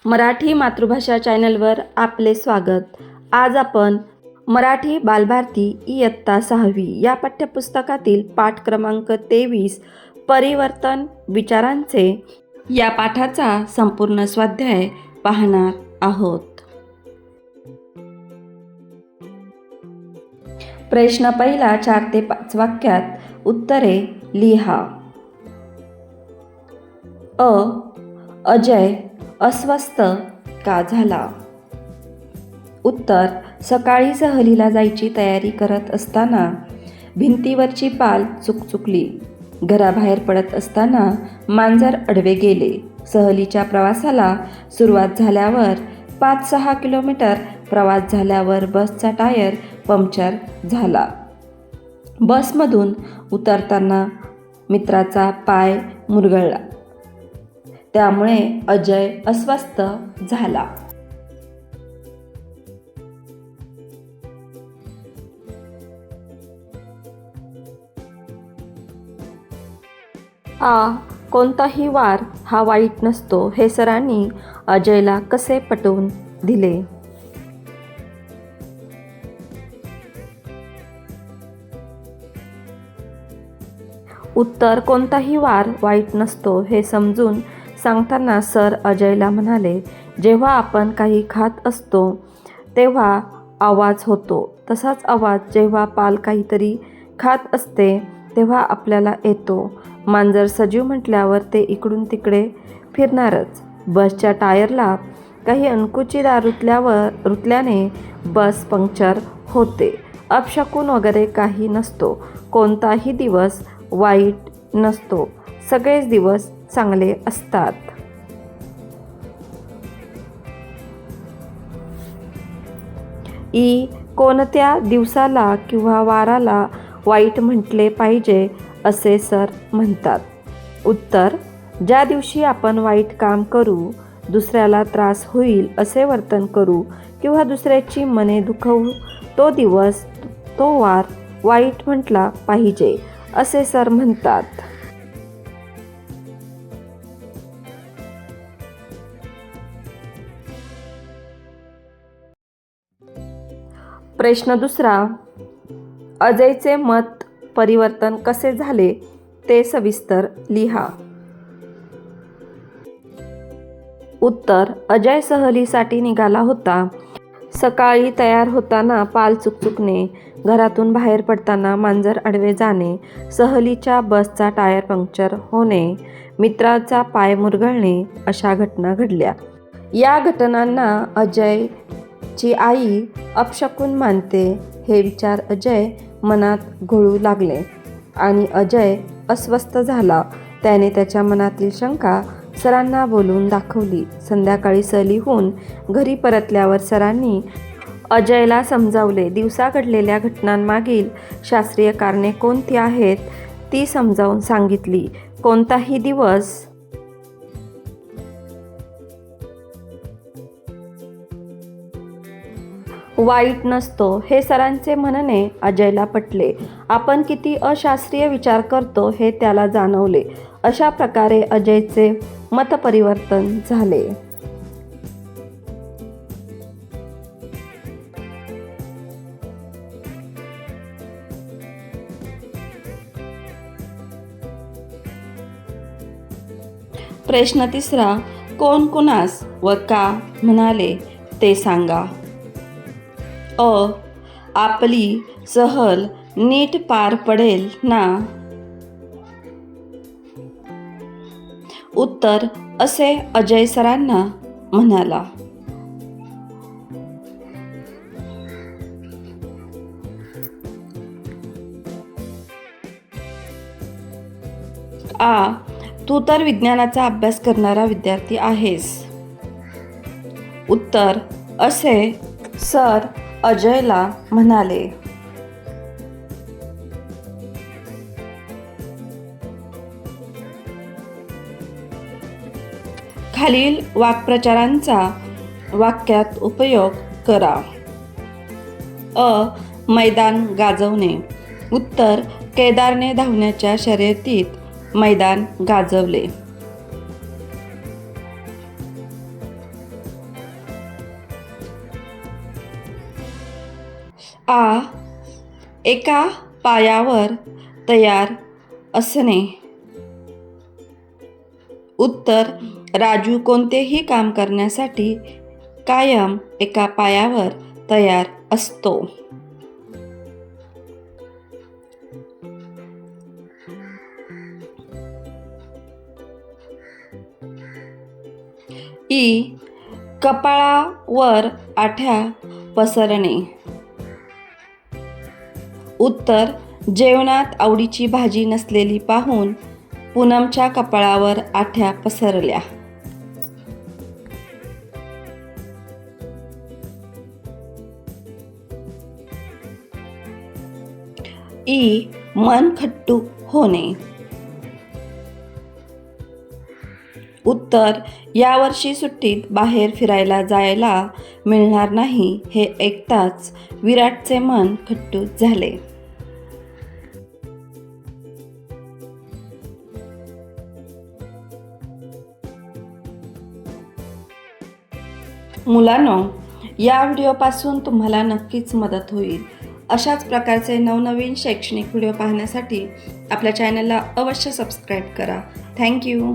मराठी मातृभाषा चॅनलवर आपले स्वागत। आज आपण मराठी बालभारती इयत्ता 6वी या पाठ्यपुस्तकातील पाठ क्रमांक 23 परिवर्तन विचारांचे या पाठाचा संपूर्ण स्वाध्याय पाहणार आहोत। प्रश्न पहिला 4 ते 5 वाक्यात उत्तरे लिहा। अजय अस्वस्थ का झाला? उत्तर, सकाळी सहलीला जायची तयारी करत असताना भिंतीवरची पाल चुकचुकली। घराबाहेर पडत असताना मांजर आडवे गेले। सहलीच्या प्रवासाला सुरुवात झाल्यावर 5-6 किलोमीटर प्रवास झाल्यावर बसचा टायर पंक्चर झाला। बसमधून उतरताना मित्राचा पाय मुरगळला, त्यामुळे अजय अस्वस्थ झाला। कोणताही वार हा वाईट नसतो हे सरांनी अजयला कसे पटवून दिले? उत्तर, कोणताही वार वाईट नसतो हे समजून सांगताना सर अजयला म्हणाले, जेव्हा आपण काही खात असतो तेव्हा आवाज होतो, तसाच आवाज जेव्हा पाल काहीतरी खात असते तेव्हा आपल्याला येतो। मांजर सजीव म्हटल्यावर ते इकडून तिकडे फिरणारच। बसच्या टायरला काही अणकुचीदार रुतल्याने बस पंक्चर होते। अपशकुन वगैरे काही नसतो। कोणताही दिवस वाईट नसतो, सगळेच दिवस चांगले असतात। कोणत्या दिवसाला किंवा वाराला वाईट म्हटले पाहिजे असे सर म्हणतात? उत्तर, ज्या दिवशी आपण वाईट काम करू, दुसऱ्याला त्रास होईल असे वर्तन करू किंवा दुसऱ्याची मने दुखवू, तो दिवस, तो वार वाईट म्हटला पाहिजे असे सर म्हणतात। प्रश्न दुसरा, अजयचे मत परिवर्तन कसे झाले ते सविस्तर लिहा। उत्तर, अजय सहलीसाठी निघाला होता। सकाळी तयार होताना पाल चुकचुकणे, घरातून बाहेर पडताना मांजर आडवे जाणे, सहलीच्या बसचा टायर पंक्चर होणे, मित्राचा पाय मुरगळणे अशा घटना घडल्या। या घटनांना अजयची आई अपशकुन मानते हे विचार अजय मनात घोळू लागले आणि अजय अस्वस्थ झाला। त्याने त्याच्या मनातील शंका सरांना बोलून दाखवली। संध्याकाळी सहलीहून घरी परतल्यावर सरांनी अजयला समजावले। दिवसा घडलेल्या घटनांमागील शास्त्रीय कारणे कोणती आहेत ती समजावून सांगितली। कोणताही दिवस वाईट नसतो हे सरांचे म्हणणे अजयला पटले। आपण किती अशास्त्रीय विचार करतो हे त्याला जाणवले। अशा प्रकारे अजयचे मतपरिवर्तन झाले। प्रश्न तिसरा, कोण कुणास व का म्हणाले ते सांगा। आपली सहल नीट पार पडेल ना? उत्तर, असे अजय सरांना म्हणाला। तू तर विज्ञानाचा अभ्यास करणारा विद्यार्थी आहेस। उत्तर, असे सर अजयला म्हणाले। खालील वाक्प्रचारांचा वाक्यात उपयोग करा। मैदान गाजवणे। उत्तर, केदारने धावण्याच्या शर्यतीत मैदान गाजवले। आ. एका पायावर तयार असणे. उत्तर. राजू कोणतेही काम करण्यासाठी कायम एका पायावर तयार असतो. ई. कपाळावर आठ्या पसरणे. उत्तर. जेवणात आवडीची भाजी नसलेली पाहून पूनमच्या कपाळावर आठ्या पसरल्या. ई. मन खट्टू होणे. उत्तर. यावर्षी सुट्टीत बाहेर फिरायला जायला मिळणार नाही हे ऐकताच विराटचे मन खट्टू झाले. मुलांनो, या व्हिडिओपासून तुम्हाला नक्कीच मदत होईल. अशाच प्रकारचे नवनवीन शैक्षणिक व्हिडिओ पाहण्यासाठी आपल्या चॅनलला अवश्य सबस्क्राईब करा. थँक्यू.